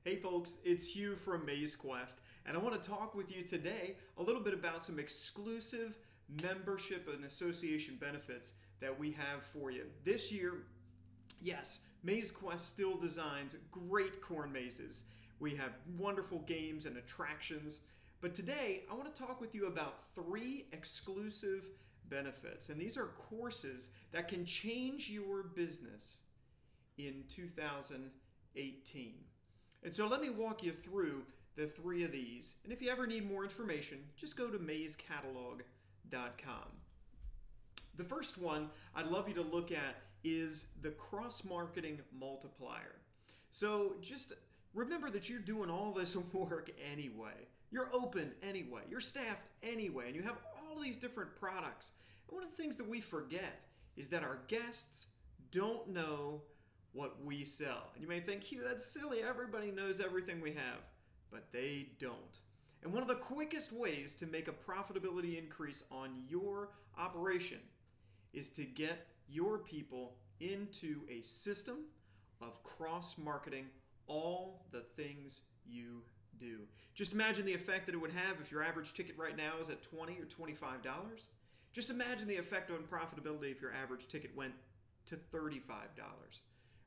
Hey folks, it's Hugh from Maize Quest, and I want to talk with you today a little bit about some exclusive membership and association benefits that we have for you. This year, yes, Maize Quest still designs great corn mazes. We have wonderful games and attractions, but today I want to talk with you about 3 exclusive benefits, and these are courses that can change your business in 2018. And so let me walk you through the 3 of these. And if you ever need more information, just go to maizecatalog.com. The first one I'd love you to look at is the cross-marketing multiplier. So just remember that you're doing all this work anyway. You're open anyway. You're staffed anyway. And you have all these different products. And one of the things that we forget is that our guests don't know what we sell. And you may think, Hugh, that's silly. Everybody knows everything we have. But they don't. And one of the quickest ways to make a profitability increase on your operation is to get your people into a system of cross-marketing all the things you do. Just imagine the effect that it would have if your average ticket right now is at $20 or $25. Just imagine the effect on profitability if your average ticket went to $35.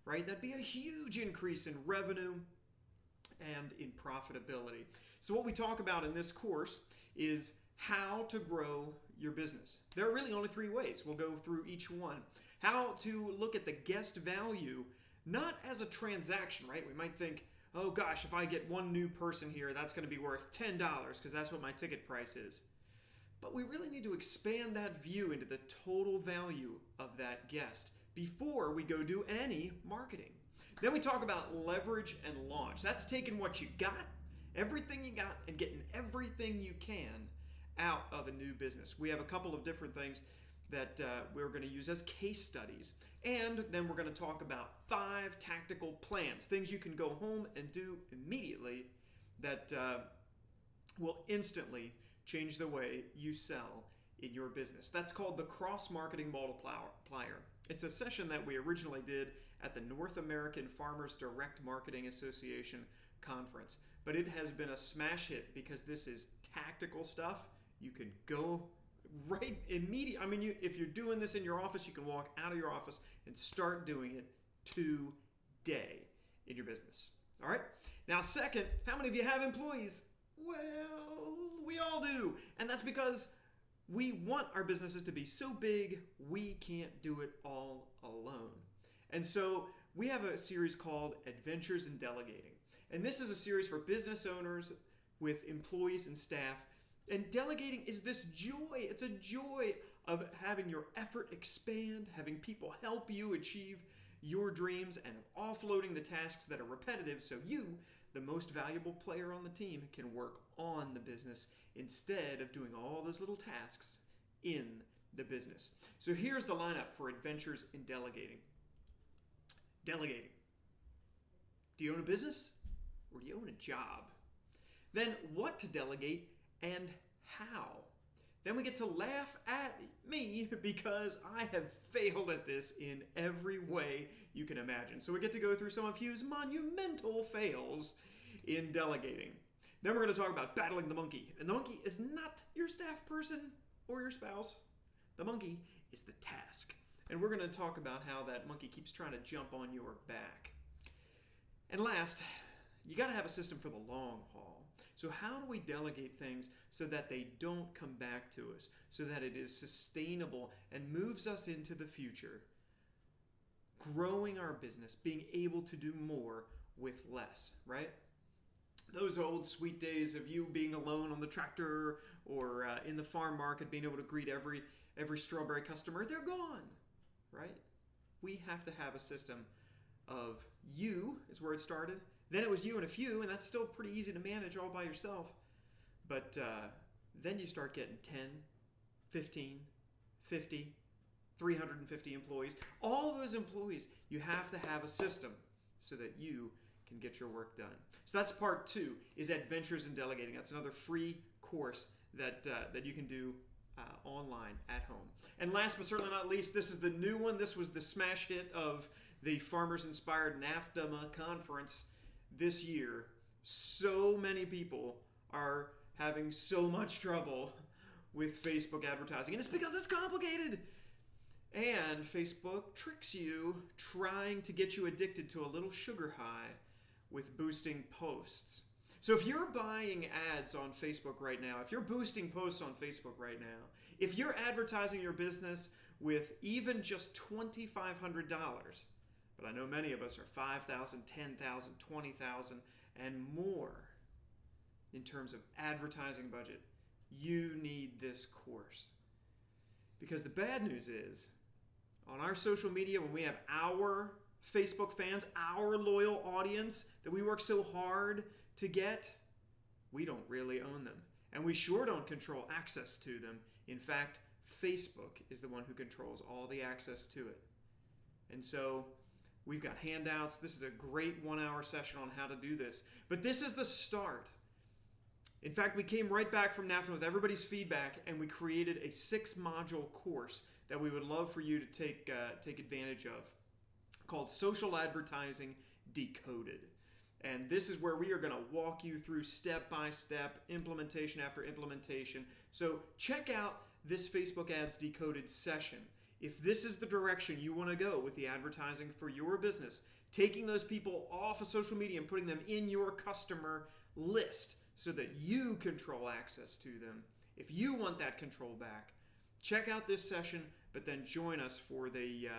Right? That'd be a huge increase in revenue and in profitability. So what we talk about in this course is how to grow your business. There are really only 3 ways. We'll go through each one. How to look at the guest value, not as a transaction, right? We might think, oh gosh, if I get one new person here, that's going to be worth $10 because that's what my ticket price is. But we really need to expand that view into the total value of that guest before we go do any marketing. Then we talk about leverage and launch. That's taking what you got, everything you got, and getting everything you can out of a new business. We have a couple of different things that we're going to use as case studies. And then we're going to talk about 5 tactical plans, things you can go home and do immediately that will instantly change the way you sell in your business. That's called the cross-marketing multiplier. It's a session that we originally did at the North American Farmers Direct Marketing Association conference. But it has been a smash hit because this is tactical stuff. You can go right immediately. I mean, if you're doing this in your office, you can walk out of your office and start doing it today in your business. All right? Now, second, how many of you have employees? Well, we all do. And that's because we want our businesses to be so big, we can't do it all alone. And so we have a series called Adventures in Delegating. And this is a series for business owners with employees and staff. And delegating is this joy. It's a joy of having your effort expand, having people help you achieve your dreams, and offloading the tasks that are repetitive so you, the most valuable player on the team, can work on the business instead of doing all those little tasks in the business. So here's the lineup for Adventures in Delegating. Delegating. Do you own a business or do you own a job? Then what to delegate and how. Then we get to laugh at me because I have failed at this in every way you can imagine. So we get to go through some of Hugh's monumental fails in delegating. Then we're going to talk about battling the monkey. And the monkey is not your staff person or your spouse. The monkey is the task. And we're going to talk about how that monkey keeps trying to jump on your back. And last, you got to have a system for the long haul. So how do we delegate things so that they don't come back to us, so that it is sustainable and moves us into the future, growing our business, being able to do more with less, right? Those old sweet days of you being alone on the tractor or in the farm market, being able to greet every strawberry customer, they're gone, right? We have to have a system of you is where it started. Then it was you and a few, and that's still pretty easy to manage all by yourself. But then you start getting 10, 15, 50, 350 employees. All those employees, you have to have a system so that you can get your work done. So that's part 2, is Adventures in Delegating. That's another free course that you can do online at home. And last but certainly not least, this is the new one. This was the smash hit of the Farmers Inspired NAFDMA conference this year, so many people are having so much trouble with Facebook advertising. And it's because it's complicated. And Facebook tricks you, trying to get you addicted to a little sugar high with boosting posts. So if you're buying ads on Facebook right now, if you're boosting posts on Facebook right now, if you're advertising your business with even just $2,500, but I know many of us are $5,000, $10,000, $20,000 and more in terms of advertising budget, you need this course. Because the bad news is, on our social media, when we have our Facebook fans, our loyal audience that we work so hard to get, we don't really own them. And we sure don't control access to them. In fact, Facebook is the one who controls all the access to it. And so we've got handouts. This is a great 1-hour session on how to do this. But this is the start. In fact, we came right back from NAFDMA with everybody's feedback, and we created a 6-module course that we would love for you to take advantage of, called Social Advertising Decoded. And this is where we are going to walk you through step-by-step, implementation after implementation. So check out this Facebook Ads Decoded session. If this is the direction you want to go with the advertising for your business, taking those people off of social media and putting them in your customer list so that you control access to them. If you want that control back, check out this session, but then join us for the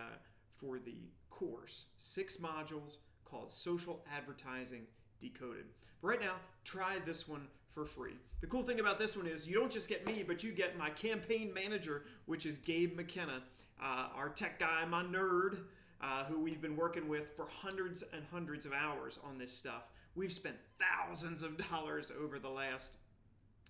course, 6 modules called Social Advertising Decoded. But right now, try this one for free. The cool thing about this one is you don't just get me, but you get my campaign manager, which is Gabe McKenna, our tech guy, my nerd, who we've been working with for hundreds and hundreds of hours on this stuff. We've spent thousands of dollars over the last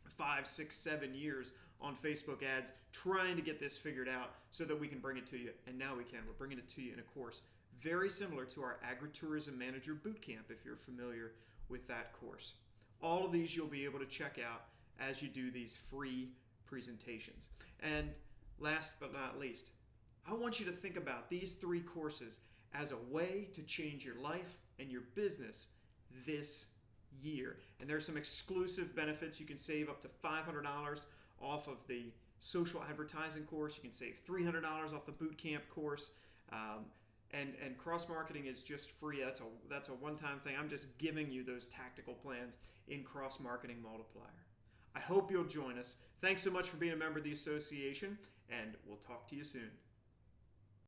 5, 6, 7 years on Facebook ads trying to get this figured out so that we can bring it to you. And now we can. We're bringing it to you in a course very similar to our Agritourism Manager Bootcamp, if you're familiar with that course. All of these you'll be able to check out as you do these free presentations. And last but not least, I want you to think about these 3 courses as a way to change your life and your business this year. And there's some exclusive benefits. You can save up to $500 off of the social advertising course. You can save $300 off the bootcamp course. And cross-marketing is just free. That's a one-time thing. I'm just giving you those tactical plans in Cross-Marketing Multiplier. I hope you'll join us. Thanks so much for being a member of the association, and we'll talk to you soon.